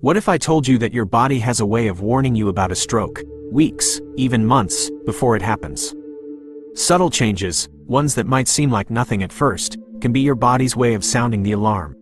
What if I told you that your body has a way of warning you about a stroke, weeks, even months, before it happens? Subtle changes, ones that might seem like nothing at first, can be your body's way of sounding the alarm.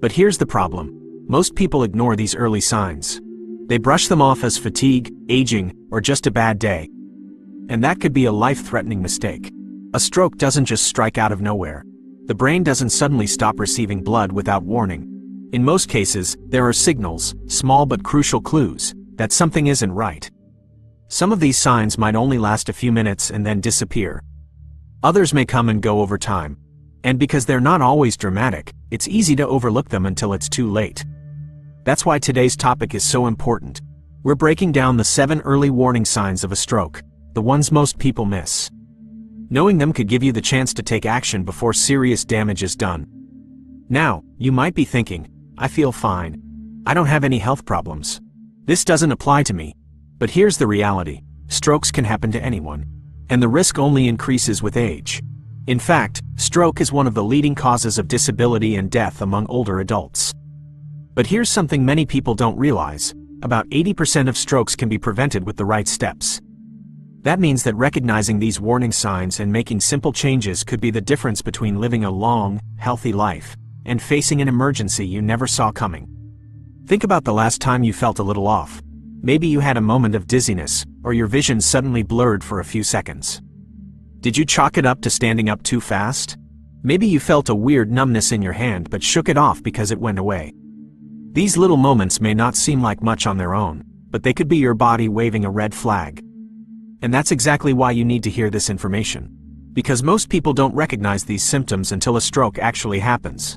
But here's the problem. Most people ignore these early signs. They brush them off as fatigue, aging, or just a bad day. And that could be a life-threatening mistake. A stroke doesn't just strike out of nowhere. The brain doesn't suddenly stop receiving blood without warning. In most cases, there are signals, small but crucial clues, that something isn't right. Some of these signs might only last a few minutes and then disappear. Others may come and go over time. And because they're not always dramatic, it's easy to overlook them until it's too late. That's why today's topic is so important. We're breaking down the 7 early warning signs of a stroke, the ones most people miss. Knowing them could give you the chance to take action before serious damage is done. Now, you might be thinking, I feel fine. I don't have any health problems. This doesn't apply to me. But here's the reality. Strokes can happen to anyone. And the risk only increases with age. In fact, stroke is one of the leading causes of disability and death among older adults. But here's something many people don't realize. About 80% of strokes can be prevented with the right steps. That means that recognizing these warning signs and making simple changes could be the difference between living a long, healthy life and facing an emergency you never saw coming. Think about the last time you felt a little off. Maybe you had a moment of dizziness, or your vision suddenly blurred for a few seconds. Did you chalk it up to standing up too fast? Maybe you felt a weird numbness in your hand but shook it off because it went away. These little moments may not seem like much on their own, but they could be your body waving a red flag. And that's exactly why you need to hear this information. Because most people don't recognize these symptoms until a stroke actually happens.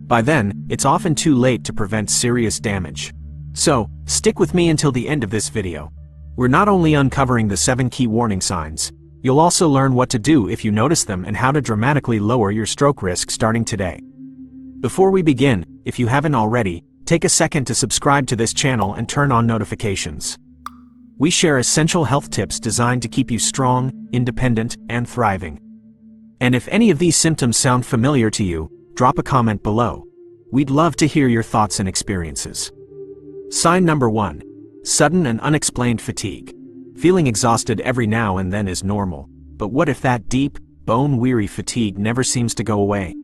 By then, it's often too late to prevent serious damage. So, stick with me until the end of this video. We're not only uncovering the 7 key warning signs, you'll also learn what to do if you notice them and how to dramatically lower your stroke risk starting today. Before we begin, if you haven't already, take a second to subscribe to this channel and turn on notifications. We share essential health tips designed to keep you strong, independent, and thriving. And if any of these symptoms sound familiar to you, drop a comment below. We'd love to hear your thoughts and experiences. Sign number 1. Sudden and unexplained fatigue. Feeling exhausted every now and then is normal, but what if that deep, bone-weary fatigue never seems to go away?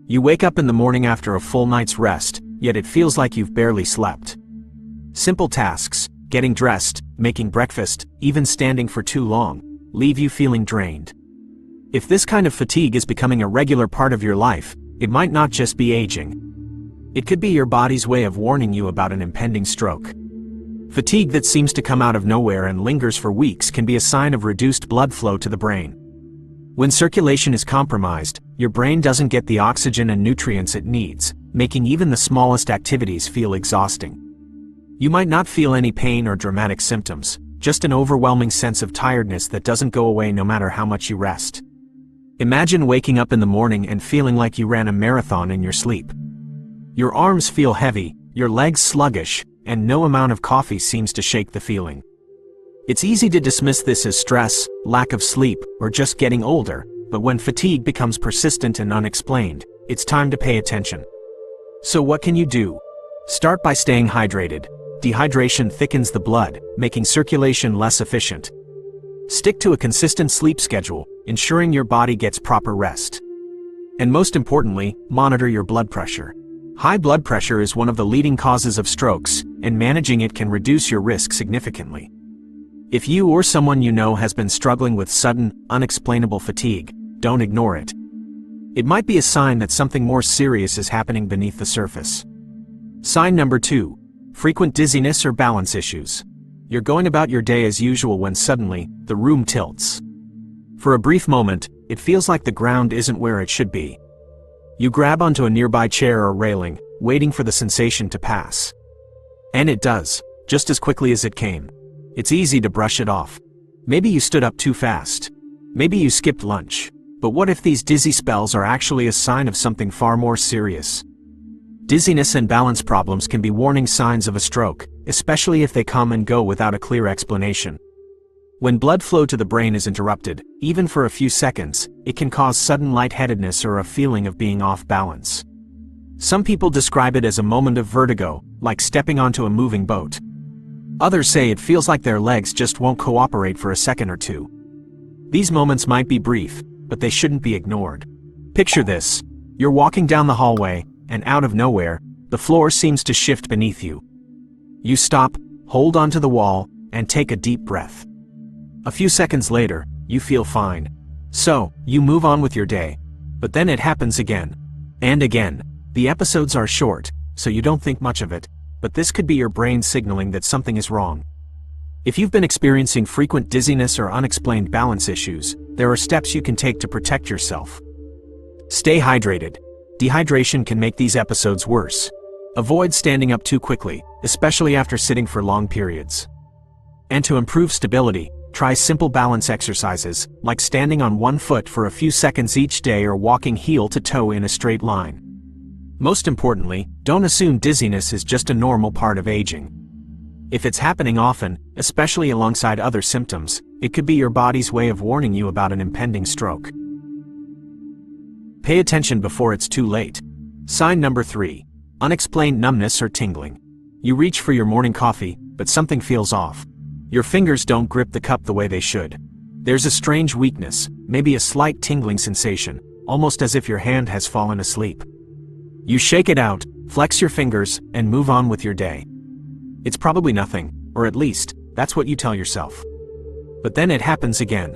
You wake up in the morning after a full night's rest, yet it feels like you've barely slept. Simple tasks, getting dressed, making breakfast, even standing for too long, leave you feeling drained. If this kind of fatigue is becoming a regular part of your life, it might not just be aging. It could be your body's way of warning you about an impending stroke. Fatigue that seems to come out of nowhere and lingers for weeks can be a sign of reduced blood flow to the brain. When circulation is compromised, your brain doesn't get the oxygen and nutrients it needs, making even the smallest activities feel exhausting. You might not feel any pain or dramatic symptoms, just an overwhelming sense of tiredness that doesn't go away no matter how much you rest. Imagine waking up in the morning and feeling like you ran a marathon in your sleep. Your arms feel heavy, your legs sluggish, and no amount of coffee seems to shake the feeling. It's easy to dismiss this as stress, lack of sleep, or just getting older, but when fatigue becomes persistent and unexplained, it's time to pay attention. So what can you do? Start by staying hydrated. Dehydration thickens the blood, making circulation less efficient. Stick to a consistent sleep schedule, ensuring your body gets proper rest. And most importantly, monitor your blood pressure. High blood pressure is one of the leading causes of strokes, and managing it can reduce your risk significantly. If you or someone you know has been struggling with sudden, unexplainable fatigue, don't ignore it. It might be a sign that something more serious is happening beneath the surface. Sign number 2. Frequent dizziness or balance issues. You're going about your day as usual when suddenly, the room tilts. For a brief moment, it feels like the ground isn't where it should be. You grab onto a nearby chair or railing, waiting for the sensation to pass. And it does, just as quickly as it came. It's easy to brush it off. Maybe you stood up too fast. Maybe you skipped lunch. But what if these dizzy spells are actually a sign of something far more serious? Dizziness and balance problems can be warning signs of a stroke, especially if they come and go without a clear explanation. When blood flow to the brain is interrupted, even for a few seconds, it can cause sudden lightheadedness or a feeling of being off balance. Some people describe it as a moment of vertigo, like stepping onto a moving boat. Others say it feels like their legs just won't cooperate for a second or two. These moments might be brief, but they shouldn't be ignored. Picture this. You're walking down the hallway, and out of nowhere, the floor seems to shift beneath you. You stop, hold onto the wall, and take a deep breath. A few seconds later, you feel fine. So, you move on with your day. But then it happens again. And again. The episodes are short, so you don't think much of it, but this could be your brain signaling that something is wrong. If you've been experiencing frequent dizziness or unexplained balance issues, there are steps you can take to protect yourself. Stay hydrated. Dehydration can make these episodes worse. Avoid standing up too quickly, especially after sitting for long periods. And to improve stability, try simple balance exercises, like standing on one foot for a few seconds each day or walking heel to toe in a straight line. Most importantly, don't assume dizziness is just a normal part of aging. If it's happening often, especially alongside other symptoms, it could be your body's way of warning you about an impending stroke. Pay attention before it's too late. Sign number 3. Unexplained numbness or tingling. You reach for your morning coffee, but something feels off. Your fingers don't grip the cup the way they should. There's a strange weakness, maybe a slight tingling sensation, almost as if your hand has fallen asleep. You shake it out, flex your fingers, and move on with your day. It's probably nothing, or at least, that's what you tell yourself. But then it happens again.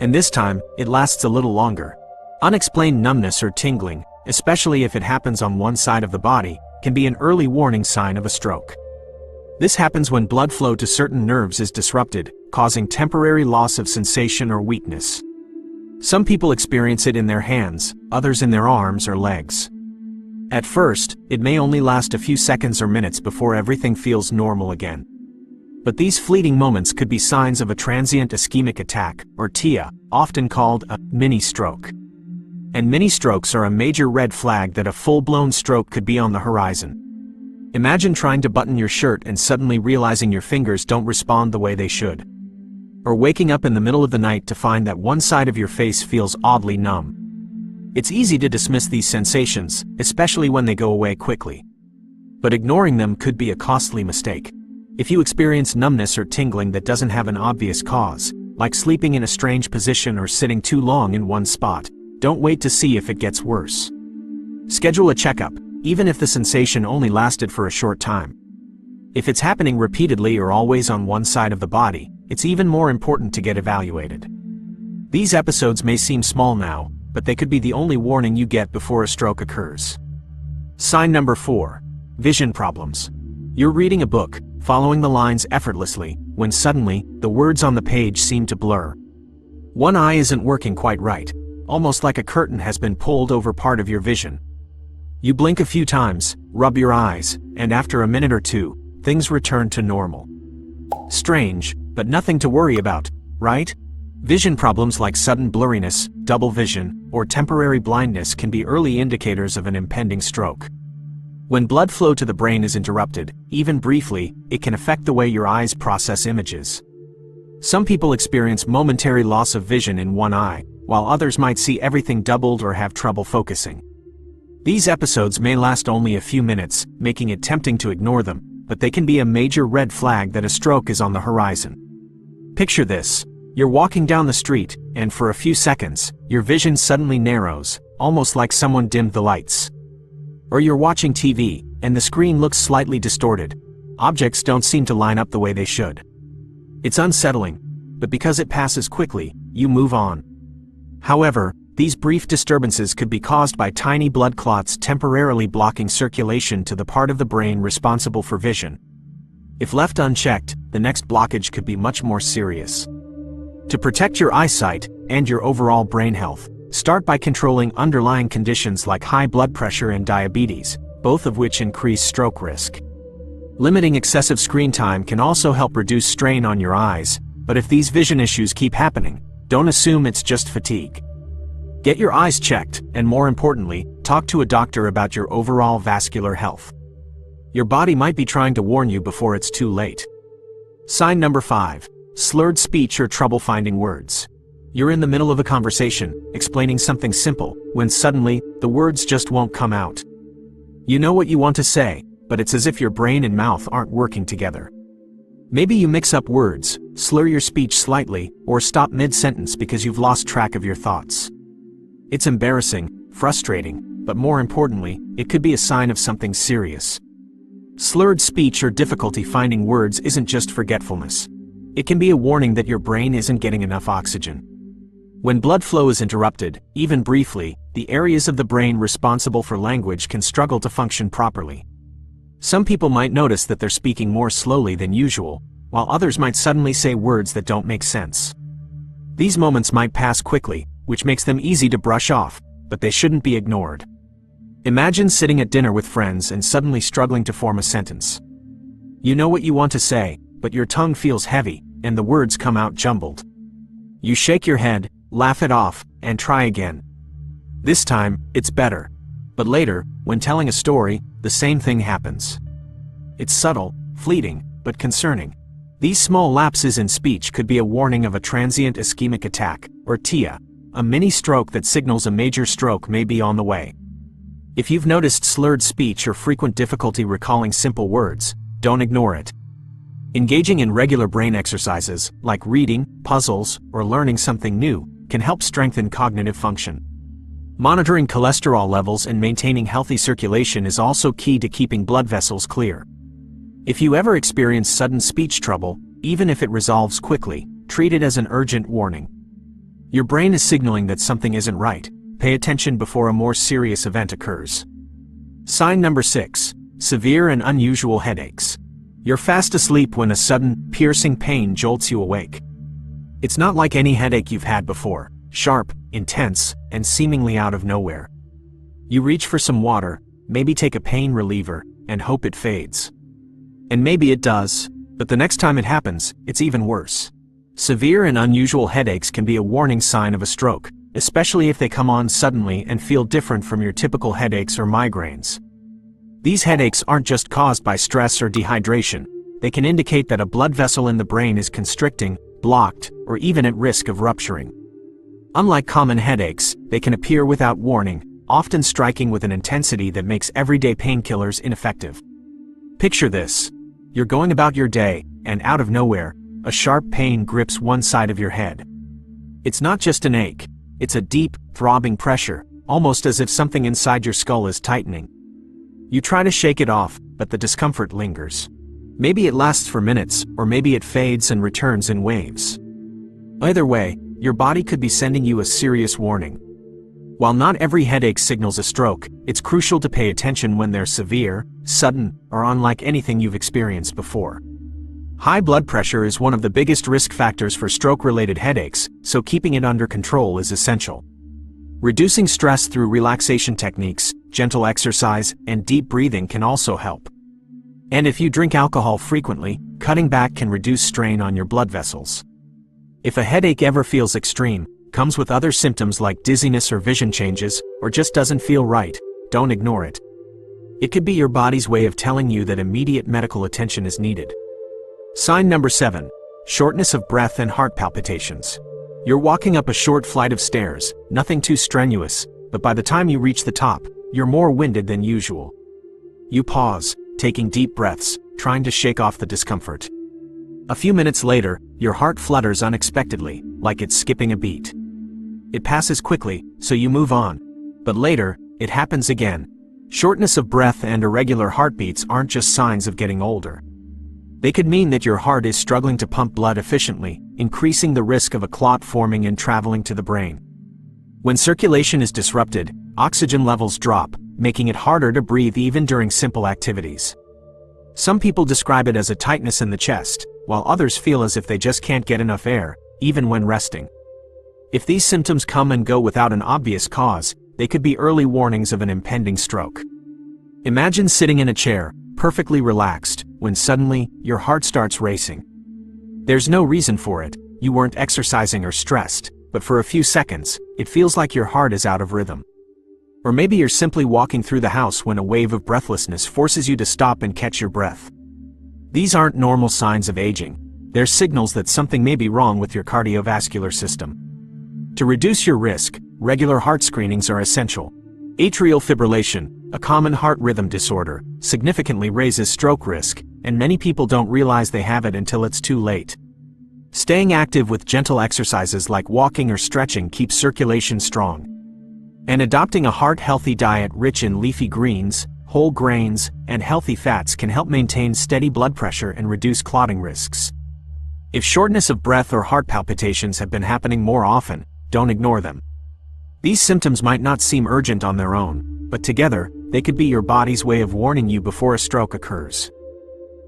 And this time, it lasts a little longer. Unexplained numbness or tingling, especially if it happens on one side of the body, can be an early warning sign of a stroke. This happens when blood flow to certain nerves is disrupted, causing temporary loss of sensation or weakness. Some people experience it in their hands, others in their arms or legs. At first, it may only last a few seconds or minutes before everything feels normal again. But these fleeting moments could be signs of a transient ischemic attack, or TIA, often called a mini-stroke. And mini-strokes are a major red flag that a full-blown stroke could be on the horizon. Imagine trying to button your shirt and suddenly realizing your fingers don't respond the way they should. Or waking up in the middle of the night to find that one side of your face feels oddly numb. It's easy to dismiss these sensations, especially when they go away quickly. But ignoring them could be a costly mistake. If you experience numbness or tingling that doesn't have an obvious cause, like sleeping in a strange position or sitting too long in one spot, don't wait to see if it gets worse. Schedule a checkup, even if the sensation only lasted for a short time. If it's happening repeatedly or always on one side of the body, it's even more important to get evaluated. These episodes may seem small now, but they could be the only warning you get before a stroke occurs. Sign number 4. Vision problems. You're reading a book, following the lines effortlessly, when suddenly, the words on the page seem to blur. One eye isn't working quite right, almost like a curtain has been pulled over part of your vision. You blink a few times, rub your eyes, and after a minute or two, things return to normal. Strange, but nothing to worry about, right? Vision problems like sudden blurriness, double vision, or temporary blindness can be early indicators of an impending stroke. When blood flow to the brain is interrupted, even briefly, it can affect the way your eyes process images. Some people experience momentary loss of vision in one eye, while others might see everything doubled or have trouble focusing. These episodes may last only a few minutes, making it tempting to ignore them, but they can be a major red flag that a stroke is on the horizon. Picture this. You're walking down the street, and for a few seconds, your vision suddenly narrows, almost like someone dimmed the lights. Or you're watching TV, and the screen looks slightly distorted. Objects don't seem to line up the way they should. It's unsettling, but because it passes quickly, you move on. However, these brief disturbances could be caused by tiny blood clots temporarily blocking circulation to the part of the brain responsible for vision. If left unchecked, the next blockage could be much more serious. To protect your eyesight and your overall brain health, start by controlling underlying conditions like high blood pressure and diabetes, both of which increase stroke risk. Limiting excessive screen time can also help reduce strain on your eyes, but if these vision issues keep happening, don't assume it's just fatigue. Get your eyes checked, and more importantly, talk to a doctor about your overall vascular health. Your body might be trying to warn you before it's too late. Sign number 5. Slurred speech or trouble finding words. You're in the middle of a conversation, explaining something simple, when suddenly, the words just won't come out. You know what you want to say, but it's as if your brain and mouth aren't working together. Maybe you mix up words, slur your speech slightly, or stop mid-sentence because you've lost track of your thoughts. It's embarrassing, frustrating, but more importantly, it could be a sign of something serious. Slurred speech or difficulty finding words isn't just forgetfulness. It can be a warning that your brain isn't getting enough oxygen. When blood flow is interrupted, even briefly, the areas of the brain responsible for language can struggle to function properly. Some people might notice that they're speaking more slowly than usual, while others might suddenly say words that don't make sense. These moments might pass quickly, which makes them easy to brush off, but they shouldn't be ignored. Imagine sitting at dinner with friends and suddenly struggling to form a sentence. You know what you want to say, but your tongue feels heavy, and the words come out jumbled. You shake your head, laugh it off, and try again. This time, it's better. But later, when telling a story, the same thing happens. It's subtle, fleeting, but concerning. These small lapses in speech could be a warning of a transient ischemic attack, or TIA, a mini stroke that signals a major stroke may be on the way. If you've noticed slurred speech or frequent difficulty recalling simple words, don't ignore it. Engaging in regular brain exercises, like reading, puzzles, or learning something new, can help strengthen cognitive function. Monitoring cholesterol levels and maintaining healthy circulation is also key to keeping blood vessels clear. If you ever experience sudden speech trouble, even if it resolves quickly, treat it as an urgent warning. Your brain is signaling that something isn't right. Pay attention before a more serious event occurs. Sign number 6. Severe and unusual headaches. You're fast asleep when a sudden, piercing pain jolts you awake. It's not like any headache you've had before, sharp, intense, and seemingly out of nowhere. You reach for some water, maybe take a pain reliever, and hope it fades. And maybe it does, but the next time it happens, it's even worse. Severe and unusual headaches can be a warning sign of a stroke, especially if they come on suddenly and feel different from your typical headaches or migraines. These headaches aren't just caused by stress or dehydration. They can indicate that a blood vessel in the brain is constricting, blocked, or even at risk of rupturing. Unlike common headaches, they can appear without warning, often striking with an intensity that makes everyday painkillers ineffective. Picture this. You're going about your day, and out of nowhere, a sharp pain grips one side of your head. It's not just an ache. It's a deep, throbbing pressure, almost as if something inside your skull is tightening. You try to shake it off, but the discomfort lingers. Maybe it lasts for minutes, or maybe it fades and returns in waves. Either way, your body could be sending you a serious warning. While not every headache signals a stroke, it's crucial to pay attention when they're severe, sudden, or unlike anything you've experienced before. High blood pressure is one of the biggest risk factors for stroke-related headaches, so keeping it under control is essential. Reducing stress through relaxation techniques, gentle exercise, and deep breathing can also help. And if you drink alcohol frequently, cutting back can reduce strain on your blood vessels. If a headache ever feels extreme, comes with other symptoms like dizziness or vision changes, or just doesn't feel right, don't ignore it. It could be your body's way of telling you that immediate medical attention is needed. Sign number 7. Shortness of breath and heart palpitations. You're walking up a short flight of stairs, nothing too strenuous, but by the time you reach the top, you're more winded than usual. You pause, taking deep breaths, trying to shake off the discomfort. A few minutes later, your heart flutters unexpectedly, like it's skipping a beat. It passes quickly, so you move on. But later, it happens again. Shortness of breath and irregular heartbeats aren't just signs of getting older. They could mean that your heart is struggling to pump blood efficiently, increasing the risk of a clot forming and traveling to the brain. When circulation is disrupted, oxygen levels drop, making it harder to breathe even during simple activities. Some people describe it as a tightness in the chest, while others feel as if they just can't get enough air, even when resting. If these symptoms come and go without an obvious cause, they could be early warnings of an impending stroke. Imagine sitting in a chair, perfectly relaxed, when suddenly, your heart starts racing. There's no reason for it, you weren't exercising or stressed, but for a few seconds, it feels like your heart is out of rhythm. Or maybe you're simply walking through the house when a wave of breathlessness forces you to stop and catch your breath. These aren't normal signs of aging. They're signals that something may be wrong with your cardiovascular system. To reduce your risk, regular heart screenings are essential. Atrial fibrillation, a common heart rhythm disorder, significantly raises stroke risk, and many people don't realize they have it until it's too late. Staying active with gentle exercises like walking or stretching keeps circulation strong. And adopting a heart-healthy diet rich in leafy greens, whole grains, and healthy fats can help maintain steady blood pressure and reduce clotting risks. If shortness of breath or heart palpitations have been happening more often, don't ignore them. These symptoms might not seem urgent on their own, but together, they could be your body's way of warning you before a stroke occurs.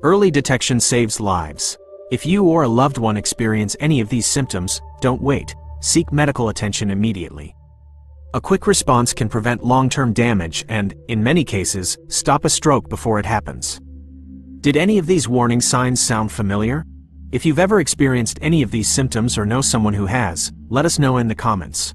Early detection saves lives. If you or a loved one experience any of these symptoms, don't wait. Seek medical attention immediately. A quick response can prevent long-term damage and, in many cases, stop a stroke before it happens. Did any of these warning signs sound familiar? If you've ever experienced any of these symptoms or know someone who has, let us know in the comments.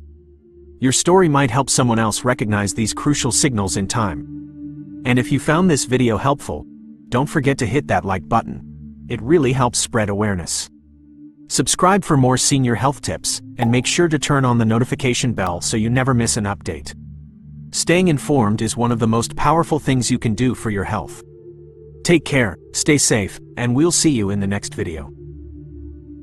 Your story might help someone else recognize these crucial signals in time. And if you found this video helpful, don't forget to hit that like button. It really helps spread awareness. Subscribe for more senior health tips, and make sure to turn on the notification bell so you never miss an update. Staying informed is one of the most powerful things you can do for your health. Take care, stay safe, and we'll see you in the next video.